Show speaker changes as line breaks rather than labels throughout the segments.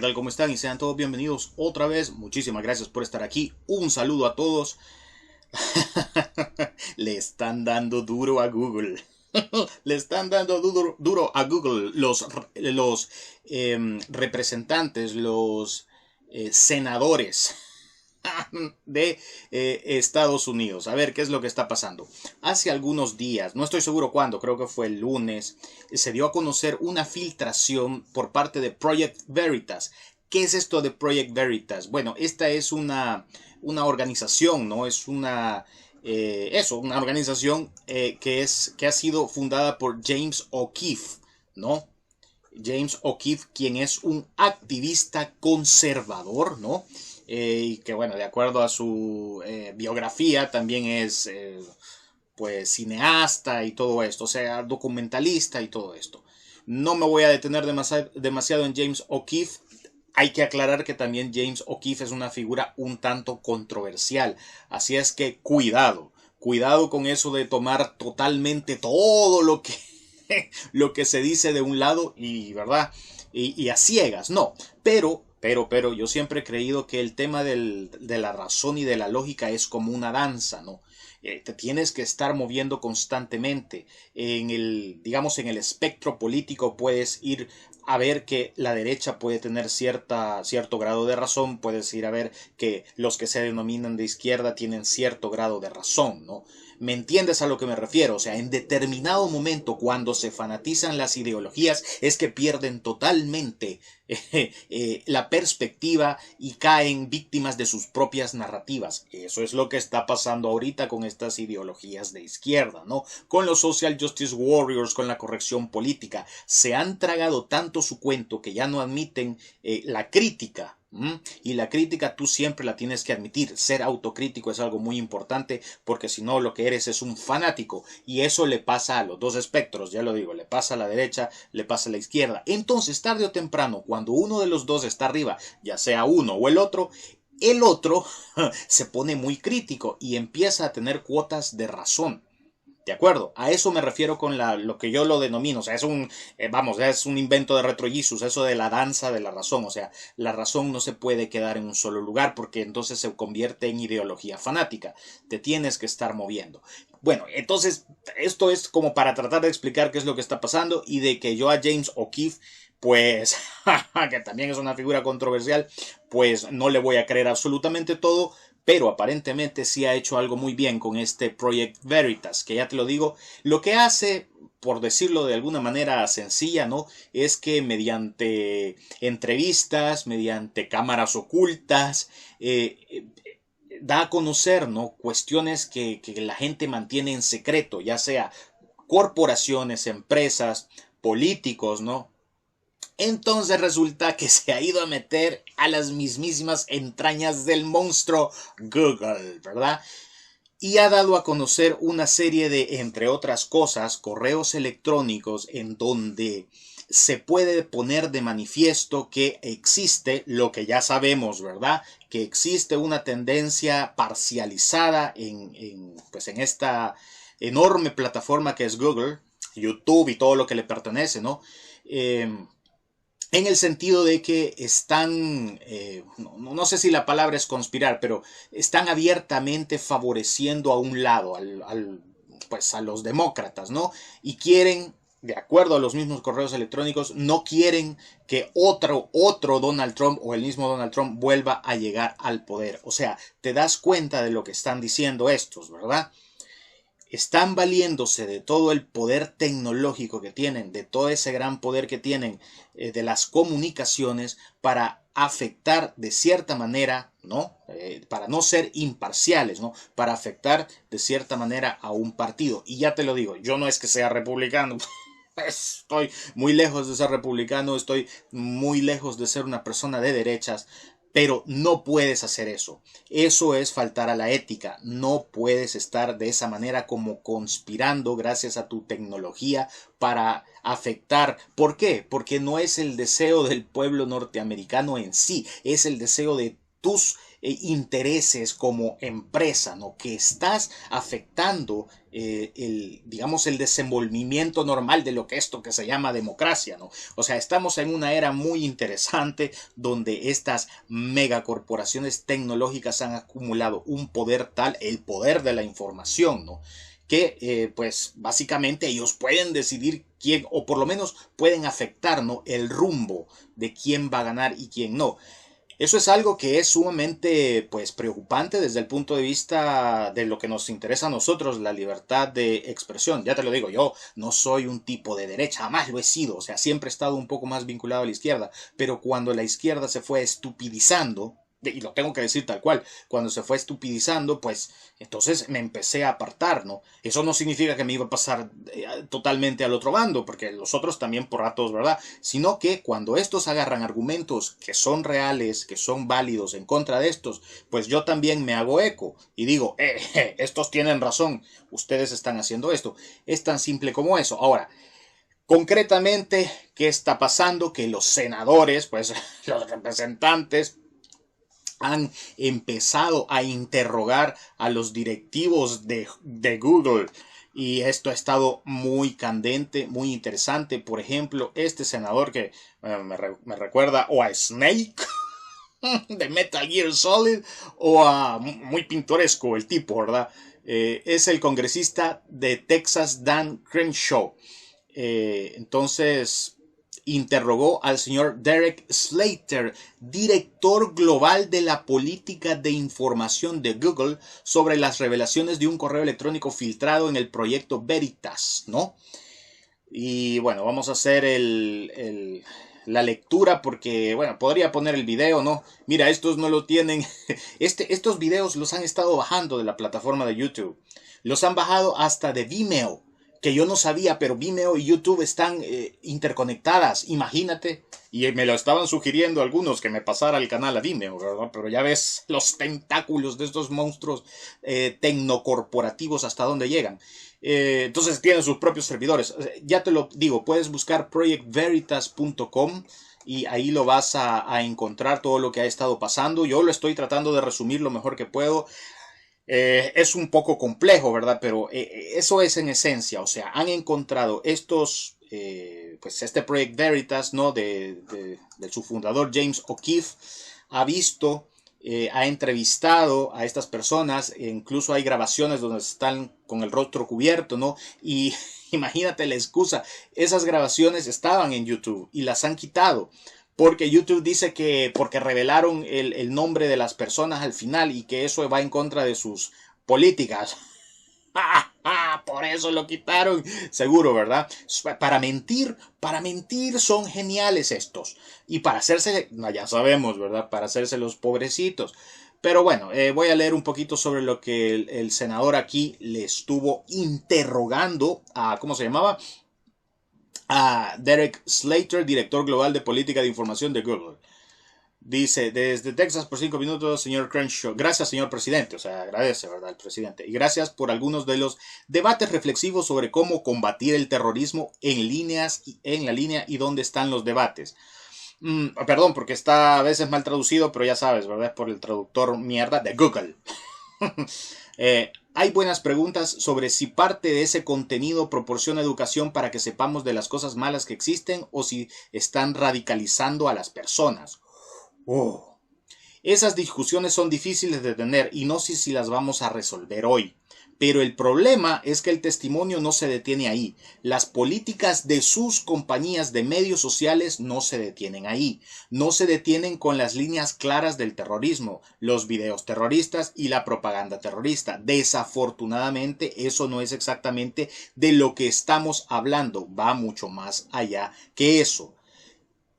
tal? ¿Cómo están? Y sean todos bienvenidos otra vez. Muchísimas gracias por estar aquí. Un saludo a todos. Le están dando duro a Google. Le están dando duro a Google los representantes, los senadores de Estados Unidos. A ver qué es lo que está pasando. Hace algunos días, no estoy seguro cuándo, creo que fue el lunes, se dio a conocer una filtración por parte de Project Veritas. ¿Qué es esto de Project Veritas? Bueno, esta es una organización, ¿no? Es una una organización que ha sido fundada por James O'Keefe, ¿no? James O'Keefe, quien es un activista conservador, ¿no? Y que, bueno, de acuerdo a su biografía, también es, pues, cineasta y todo esto, o sea, documentalista y todo esto. No me voy a detener demasiado en James O'Keefe. Hay que aclarar que también James O'Keefe es una figura un tanto controversial. Así es que cuidado con eso de tomar totalmente todo lo que se dice de un lado y, ¿verdad? Y a ciegas, no. Pero, yo siempre he creído que el tema de la razón y de la lógica es como una danza, ¿no? Te tienes que estar moviendo constantemente. Digamos, en el espectro político puedes ir a ver que la derecha puede tener cierto grado de razón, puedes ir a ver que los que se denominan de izquierda tienen cierto grado de razón, ¿no? ¿Me entiendes a lo que me refiero? O sea, en determinado momento, cuando se fanatizan las ideologías, es que pierden totalmente la perspectiva y caen víctimas de sus propias narrativas. Eso es lo que está pasando ahorita con estas ideologías de izquierda, ¿no? Con los social justice warriors, con la corrección política. Se han tragado tanto su cuento que ya no admiten la crítica. Y la crítica tú siempre la tienes que admitir. Ser autocrítico es algo muy importante porque si no lo que eres es un fanático. Y eso le pasa a los dos espectros, ya lo digo, le pasa a la derecha, le pasa a la izquierda. Entonces, tarde o temprano, cuando uno de los dos está arriba, ya sea uno o el otro se pone muy crítico y empieza a tener cuotas de razón. ¿De acuerdo? A eso me refiero con lo que yo lo denomino. O sea, es un invento de Retro Jesus, eso de la danza de la razón. O sea, la razón no se puede quedar en un solo lugar porque entonces se convierte en ideología fanática. Te tienes que estar moviendo. Bueno, entonces, esto es como para tratar de explicar qué es lo que está pasando y de que yo a James O'Keefe, pues, que también es una figura controversial, pues no le voy a creer absolutamente todo, pero aparentemente sí ha hecho algo muy bien con este Project Veritas, que ya te lo digo, lo que hace, por decirlo de alguna manera sencilla, ¿no? Es que mediante entrevistas, mediante cámaras ocultas, da a conocer, ¿no? Cuestiones que la gente mantiene en secreto, ya sea corporaciones, empresas, políticos, ¿no? Entonces resulta que se ha ido a meter a las mismísimas entrañas del monstruo Google, ¿verdad? Y ha dado a conocer una serie de, entre otras cosas, correos electrónicos en donde se puede poner de manifiesto que existe lo que ya sabemos, ¿verdad? Que existe una tendencia parcializada pues en esta enorme plataforma que es Google, YouTube y todo lo que le pertenece, ¿no? En el sentido de que están, no sé si la palabra es conspirar, pero están abiertamente favoreciendo a un lado, pues a los demócratas, ¿no? Y quieren, de acuerdo a los mismos correos electrónicos, no quieren que otro Donald Trump o el mismo Donald Trump vuelva a llegar al poder. O sea, te das cuenta de lo que están diciendo estos, ¿verdad? Están valiéndose de todo el poder tecnológico que tienen, de todo ese gran poder que tienen de las comunicaciones para afectar de cierta manera, ¿no? Para no ser imparciales, ¿no? Para afectar de cierta manera a un partido. Y ya te lo digo, yo no es que sea republicano. Estoy muy lejos de ser republicano, estoy muy lejos de ser una persona de derechas, pero no puedes hacer eso. Eso es faltar a la ética. No puedes estar de esa manera como conspirando gracias a tu tecnología para afectar. ¿Por qué? Porque no es el deseo del pueblo norteamericano en sí, es el deseo de tus intereses como empresa, ¿no? Que estás afectando digamos, el desenvolvimiento normal de lo que esto que se llama democracia, ¿no? O sea, estamos en una era muy interesante donde estas megacorporaciones tecnológicas han acumulado un poder tal, el poder de la información, ¿no? Que pues básicamente ellos pueden decidir quién, o por lo menos pueden afectar, ¿no?, el rumbo de quién va a ganar y quién no. Eso es algo que es sumamente pues preocupante desde el punto de vista de lo que nos interesa a nosotros, la libertad de expresión. Ya te lo digo, yo no soy un tipo de derecha, jamás lo he sido, o sea, siempre he estado un poco más vinculado a la izquierda, pero cuando la izquierda se fue estupidizando, y lo tengo que decir tal cual, cuando se fue estupidizando, pues entonces me empecé a apartar, ¿no? Eso no significa que me iba a pasar totalmente al otro bando, porque los otros también por ratos, ¿verdad? Sino que cuando estos agarran argumentos que son reales, que son válidos en contra de estos, pues yo también me hago eco y digo, estos tienen razón, ustedes están haciendo esto. Es tan simple como eso. Ahora, concretamente, ¿qué está pasando? Que los senadores, pues los representantes, han empezado a interrogar a los directivos de Google. Y esto ha estado muy candente, muy interesante. Por ejemplo, este senador que me recuerda o a Snake de Metal Gear Solid o a muy pintoresco el tipo, ¿verdad? Es el congresista de Texas, Dan Crenshaw. Entonces interrogó al señor Derek Slater, director global de la política de información de Google, sobre las revelaciones de un correo electrónico filtrado en el proyecto Veritas, ¿no? Y bueno, vamos a hacer la lectura porque, bueno, podría poner el video, ¿no? Mira, estos no lo tienen. Estos videos los han estado bajando de la plataforma de YouTube. Los han bajado hasta de Vimeo, que yo no sabía, pero Vimeo y YouTube están interconectadas, imagínate. Y me lo estaban sugiriendo algunos que me pasara el canal a Vimeo, ¿verdad? Pero ya ves los tentáculos de estos monstruos tecnocorporativos hasta dónde llegan. Entonces tienen sus propios servidores. Ya te lo digo, puedes buscar projectveritas.com y ahí lo vas a encontrar todo lo que ha estado pasando. Yo lo estoy tratando de resumir lo mejor que puedo. Es un poco complejo, ¿verdad? Pero eso es en esencia, o sea, han encontrado estos, pues este Project Veritas, ¿no? De su fundador James O'Keefe, ha visto, ha entrevistado a estas personas, e incluso hay grabaciones donde están con el rostro cubierto, ¿no? Y imagínate la excusa, esas grabaciones estaban en YouTube y las han quitado. Porque YouTube dice que porque revelaron el nombre de las personas al final y que eso va en contra de sus políticas. Por eso lo quitaron. Seguro, ¿verdad? Para mentir son geniales estos. Y para hacerse, no, ya sabemos, ¿verdad? Para hacerse los pobrecitos. Pero bueno, voy a leer un poquito sobre lo que el senador aquí le estuvo interrogando a, ¿cómo se llamaba? A Derek Slater, director global de política de información de Google. Dice, desde Texas por 5 minutos, señor Crenshaw. Gracias, señor presidente. O sea, agradece, ¿verdad?, el presidente. Y gracias por algunos de los debates reflexivos sobre cómo combatir el terrorismo en la línea y dónde están los debates. Perdón, porque está a veces mal traducido, pero ya sabes, ¿verdad? Por el traductor mierda de Google. Hay buenas preguntas sobre si parte de ese contenido proporciona educación para que sepamos de las cosas malas que existen o si están radicalizando a las personas. Esas discusiones son difíciles de tener y no sé si las vamos a resolver hoy. Pero el problema es que el testimonio no se detiene ahí. Las políticas de sus compañías de medios sociales no se detienen ahí. No se detienen con las líneas claras del terrorismo, los videos terroristas y la propaganda terrorista. Desafortunadamente, eso no es exactamente de lo que estamos hablando. Va mucho más allá que eso.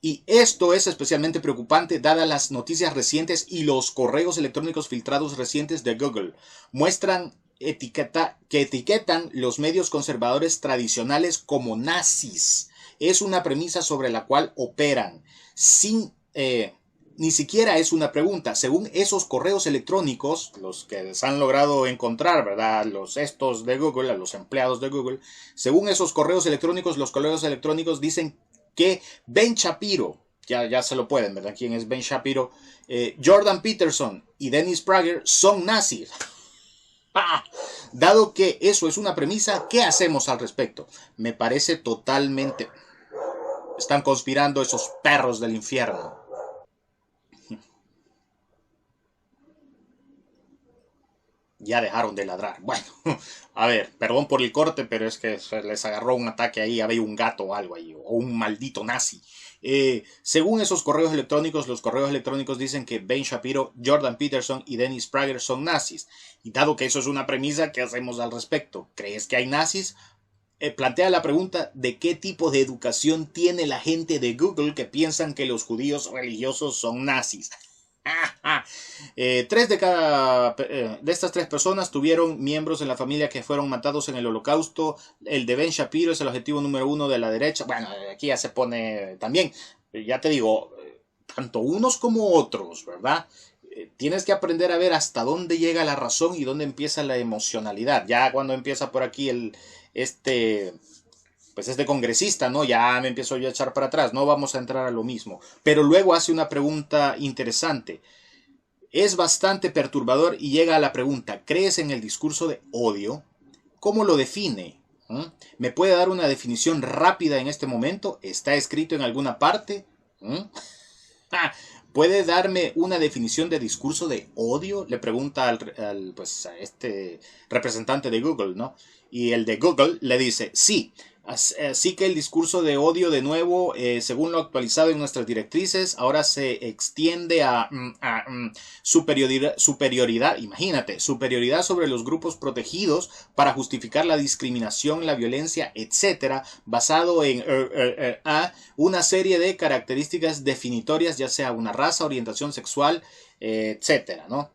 Y esto es especialmente preocupante dadas las noticias recientes y los correos electrónicos filtrados recientes de Google. Muestran que etiquetan los medios conservadores tradicionales como nazis. Es una premisa sobre la cual operan. Ni siquiera es una pregunta. Según esos correos electrónicos, los que se han logrado encontrar, ¿verdad? Estos de Google, a los empleados de Google, según esos correos electrónicos, los correos electrónicos dicen que Ben Shapiro, ya se lo pueden, ¿verdad? ¿Quién es Ben Shapiro? Jordan Peterson y Dennis Prager son nazis. Dado que eso es una premisa, ¿qué hacemos al respecto? Me parece totalmente... Están conspirando esos perros del infierno. Ya dejaron de ladrar. Bueno, a ver, perdón por el corte, pero es que se les agarró un ataque ahí, había un gato o algo ahí, o un maldito nazi. Según esos correos electrónicos, los correos electrónicos dicen que Ben Shapiro, Jordan Peterson y Dennis Prager son nazis. Y dado que eso es una premisa, ¿qué hacemos al respecto? ¿Crees que hay nazis? Plantea la pregunta de qué tipo de educación tiene la gente de Google que piensan que los judíos religiosos son nazis. Tres de estas tres personas tuvieron miembros en la familia que fueron matados en el Holocausto. El de Ben Shapiro es el objetivo número uno de la derecha. Bueno, aquí ya se pone también, ya te digo, tanto unos como otros, ¿verdad? Tienes que aprender a ver hasta dónde llega la razón y dónde empieza la emocionalidad. Ya cuando empieza por aquí este congresista, ¿no? Ya me empiezo yo a echar para atrás, no vamos a entrar a lo mismo. Pero luego hace una pregunta interesante. Es bastante perturbador y llega a la pregunta, ¿crees en el discurso de odio? ¿Cómo lo define? ¿Me puede dar una definición rápida en este momento? ¿Está escrito en alguna parte? ¿Puede darme una definición de discurso de odio? Le pregunta a este representante de Google, ¿no? Y el de Google le dice, sí. Así que el discurso de odio, de nuevo, según lo actualizado en nuestras directrices, ahora se extiende a superioridad, imagínate, superioridad sobre los grupos protegidos para justificar la discriminación, la violencia, etcétera, basado en una serie de características definitorias, ya sea una raza, orientación sexual, etcétera, ¿no?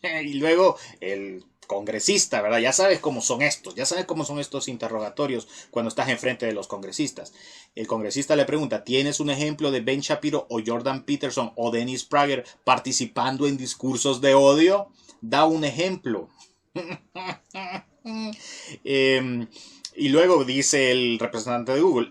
Y luego el congresista, ¿verdad? Ya sabes cómo son estos interrogatorios cuando estás enfrente de los congresistas. El congresista le pregunta, ¿tienes un ejemplo de Ben Shapiro o Jordan Peterson o Dennis Prager participando en discursos de odio? Da un ejemplo. Y luego dice el representante de Google,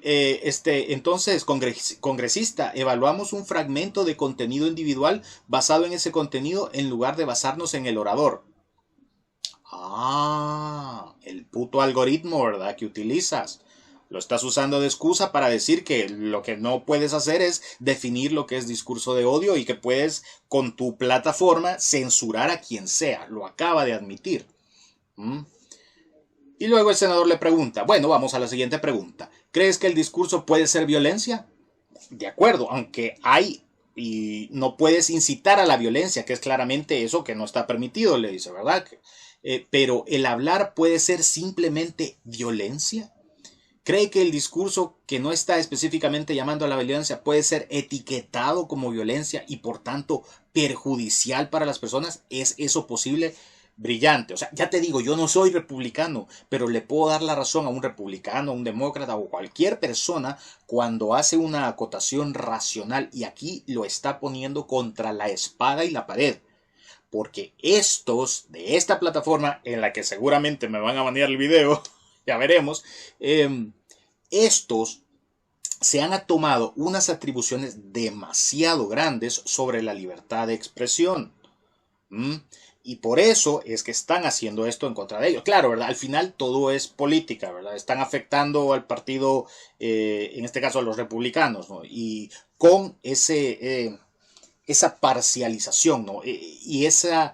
entonces, congresista, evaluamos un fragmento de contenido individual basado en ese contenido en lugar de basarnos en el orador. El puto algoritmo, ¿verdad? Que utilizas. Lo estás usando de excusa para decir que lo que no puedes hacer es definir lo que es discurso de odio y que puedes, con tu plataforma, censurar a quien sea. Lo acaba de admitir. Y luego el senador le pregunta, bueno, vamos a la siguiente pregunta. ¿Crees que el discurso puede ser violencia? De acuerdo, aunque hay y no puedes incitar a la violencia, que es claramente eso que no está permitido, le dice, ¿verdad? Pero el hablar puede ser simplemente violencia. ¿Cree que el discurso que no está específicamente llamando a la violencia puede ser etiquetado como violencia y por tanto perjudicial para las personas? ¿Es eso posible? Brillante. O sea, ya te digo, yo no soy republicano, pero le puedo dar la razón a un republicano, a un demócrata o cualquier persona cuando hace una acotación racional y aquí lo está poniendo contra la espada y la pared. Porque estos de esta plataforma, en la que seguramente me van a banear el video, ya veremos, estos se han tomado unas atribuciones demasiado grandes sobre la libertad de expresión. Y por eso es que están haciendo esto en contra de ellos. Claro, ¿verdad? Al final todo es política, ¿verdad? Están afectando al partido, en este caso a los republicanos, ¿no? Y con esa parcialización, ¿no? Y ese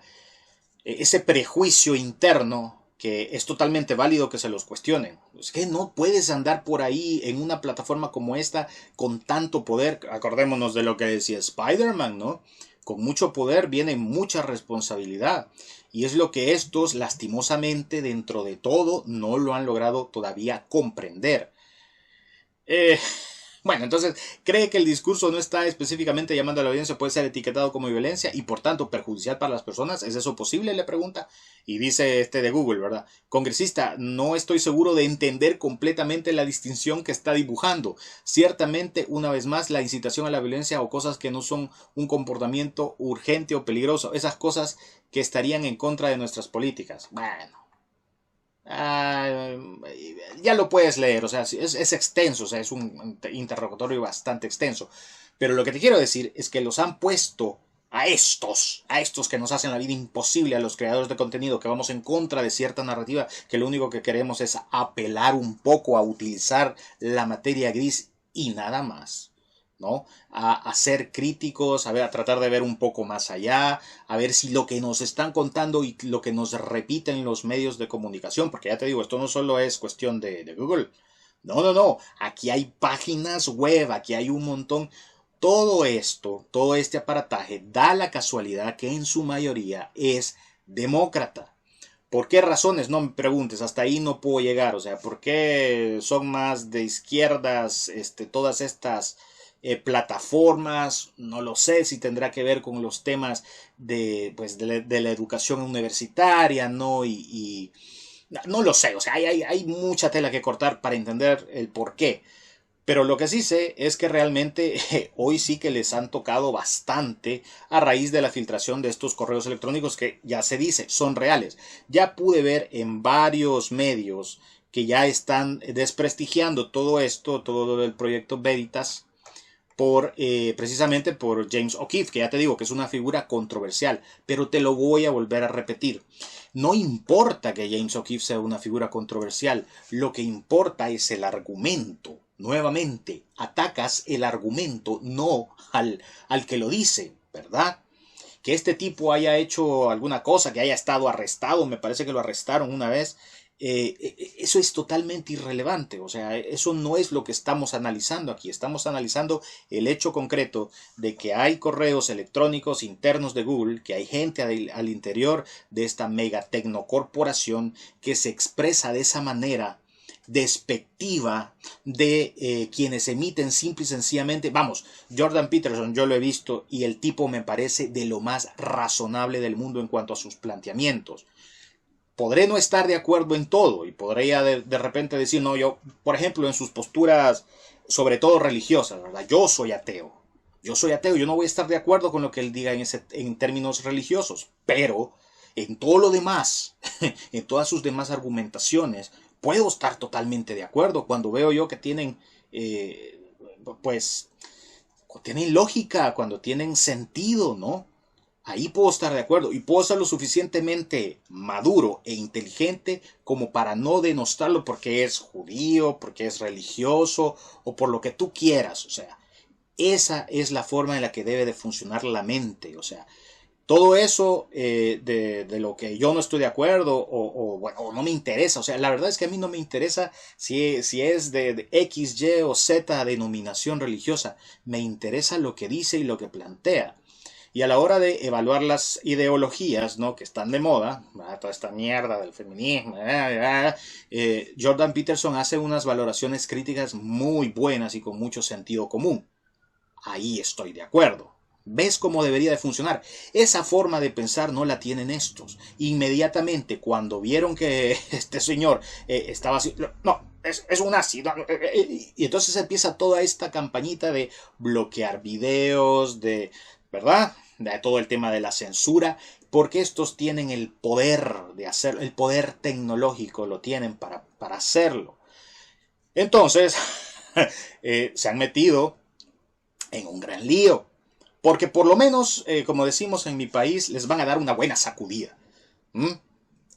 prejuicio interno que es totalmente válido que se los cuestionen. Es que no puedes andar por ahí en una plataforma como esta con tanto poder. Acordémonos de lo que decía Spider-Man, ¿no? Con mucho poder viene mucha responsabilidad. Y es lo que estos, lastimosamente, dentro de todo, no lo han logrado todavía comprender. Bueno, entonces, ¿cree que el discurso no está específicamente llamando a la violencia, puede ser etiquetado como violencia y por tanto perjudicial para las personas? ¿Es eso posible? Le pregunta. Y dice de Google, ¿verdad? Congresista, no estoy seguro de entender completamente la distinción que está dibujando. Ciertamente, una vez más, la incitación a la violencia o cosas que no son un comportamiento urgente o peligroso, esas cosas que estarían en contra de nuestras políticas. Bueno. Ah, ya lo puedes leer, o sea, es extenso, o sea, es un interrogatorio bastante extenso. Pero lo que te quiero decir es que los han puesto a estos que nos hacen la vida imposible, a los creadores de contenido, que vamos en contra de cierta narrativa, que lo único que queremos es apelar un poco a utilizar la materia gris y nada más. ¿No? A ser críticos, a ver, a tratar de ver un poco más allá, a ver si lo que nos están contando y lo que nos repiten los medios de comunicación, porque ya te digo, esto no solo es cuestión de Google, no, aquí hay páginas web, aquí hay un montón, todo esto, todo este aparataje da la casualidad que en su mayoría es demócrata. ¿Por qué razones? No me preguntes, hasta ahí no puedo llegar. O sea, ¿por qué son más de izquierdas todas estas plataformas? No lo sé si tendrá que ver con los temas de la educación universitaria, ¿no? No lo sé, o sea, hay mucha tela que cortar para entender el por qué. Pero lo que sí sé es que realmente hoy sí que les han tocado bastante a raíz de la filtración de estos correos electrónicos que ya se dice, son reales. Ya pude ver en varios medios que ya están desprestigiando todo esto, todo lo del proyecto Veritas, precisamente por James O'Keefe, que ya te digo que es una figura controversial, pero te lo voy a volver a repetir. No importa que James O'Keefe sea una figura controversial, lo que importa es el argumento. Nuevamente, atacas el argumento, no al que lo dice, ¿verdad? Que este tipo haya hecho alguna cosa, que haya estado arrestado, me parece que lo arrestaron una vez, eso es totalmente irrelevante, o sea, eso no es lo que estamos analizando aquí, estamos analizando el hecho concreto de que hay correos electrónicos internos de Google, que hay gente al interior de esta mega tecnocorporación que se expresa de esa manera despectiva de quienes emiten simple y sencillamente, vamos, Jordan Peterson yo lo he visto y el tipo me parece de lo más razonable del mundo en cuanto a sus planteamientos. Podré no estar de acuerdo en todo y podría de repente decir, no, yo, por ejemplo, en sus posturas, sobre todo religiosas, ¿verdad? Yo soy ateo. Yo soy ateo, yo no voy a estar de acuerdo con lo que él diga en términos religiosos, pero en todo lo demás, en todas sus demás argumentaciones, puedo estar totalmente de acuerdo cuando veo yo que tienen, pues, tienen lógica, cuando tienen sentido, ¿no? Ahí puedo estar de acuerdo y puedo ser lo suficientemente maduro e inteligente como para no denostarlo porque es judío, porque es religioso o por lo que tú quieras. O sea, esa es la forma en la que debe de funcionar la mente. O sea, todo eso de lo que yo no estoy de acuerdo bueno, o no me interesa. O sea, la verdad es que a mí no me interesa si es de X, Y o Z denominación religiosa. Me interesa lo que dice y lo que plantea. Y a la hora de evaluar las ideologías, ¿no? Que están de moda, ¿verdad? Toda esta mierda del feminismo, Jordan Peterson hace unas valoraciones críticas muy buenas y con mucho sentido común. Ahí estoy de acuerdo. ¿Ves cómo debería de funcionar? Esa forma de pensar no la tienen estos. Inmediatamente, cuando vieron que este señor estaba así, no, es un ácido. Y entonces empieza toda esta campañita de bloquear videos, ¿verdad? De todo el tema de la censura, porque estos tienen el poder de hacerlo, el poder tecnológico lo tienen para hacerlo. Entonces, se han metido en un gran lío. Porque por lo menos, como decimos en mi país, les van a dar una buena sacudida. ¿Mm?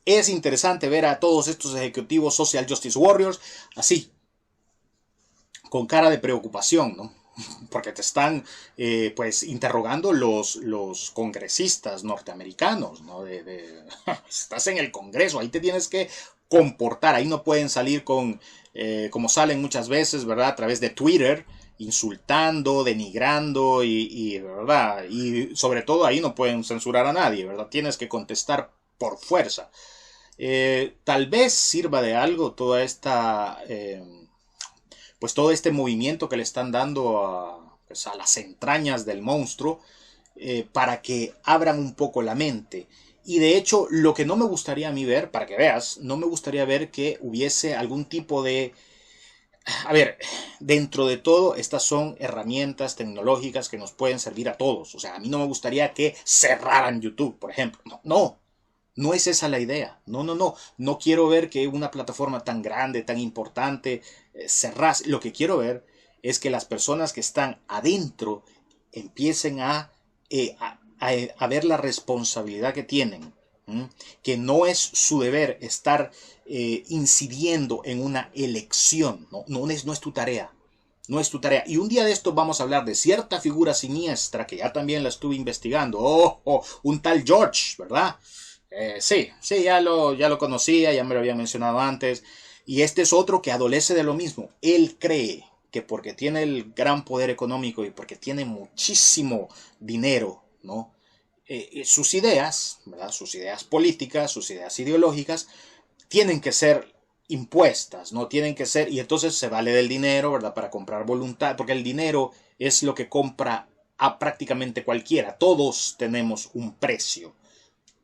Es interesante ver a todos estos ejecutivos Social Justice Warriors así, con cara de preocupación, ¿no? Porque te están pues interrogando los congresistas norteamericanos, ¿no? Estás en el Congreso, ahí te tienes que comportar, ahí no pueden salir como salen muchas veces, ¿verdad? A través de Twitter, insultando, denigrando ¿verdad? Y sobre todo ahí no pueden censurar a nadie, ¿verdad? Tienes que contestar por fuerza. Tal vez sirva de algo toda esta pues todo este movimiento que le están dando pues a las entrañas del monstruo para que abran un poco la mente. Y de hecho, lo que no me gustaría a mí ver, para que veas, no me gustaría ver que hubiese algún tipo de... A ver, dentro de todo, estas son herramientas tecnológicas que nos pueden servir a todos. O sea, a mí no me gustaría que cerraran YouTube, por ejemplo. No, No es esa la idea. No, no, no. No quiero ver que una plataforma tan grande, tan importante, cerrase. Lo que quiero ver es que las personas que están adentro empiecen a ver la responsabilidad que tienen. Que no es su deber estar incidiendo en una elección. No es tu tarea. No es tu tarea. Y un día de esto vamos a hablar de cierta figura siniestra que ya también la estuve investigando. Un tal George, ¿verdad? Sí, ya lo conocía, ya me lo habían mencionado antes. Y este es otro que adolece de lo mismo. Él cree que porque tiene el gran poder económico y porque tiene muchísimo dinero, ¿no? Sus ideas, ¿verdad? Sus ideas políticas, sus ideas ideológicas, tienen que ser impuestas, no tienen que ser, y entonces se vale del dinero, ¿verdad? Para comprar voluntad, porque el dinero es lo que compra a prácticamente cualquiera. Todos tenemos un precio.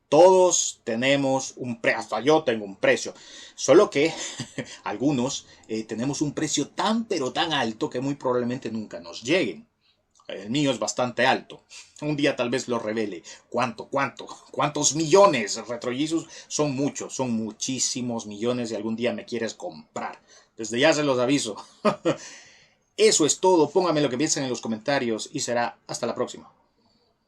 Todos tenemos un precio, hasta yo tengo un precio, solo que algunos tenemos un precio tan pero tan alto que muy probablemente nunca nos lleguen. El mío es bastante alto. Un día tal vez lo revele. ¿Cuántos millones? Retro Jesus son muchos, son muchísimos millones y algún día me quieres comprar. Desde ya se los aviso. Eso es todo. Póngame lo que piensen en los comentarios y será hasta la próxima.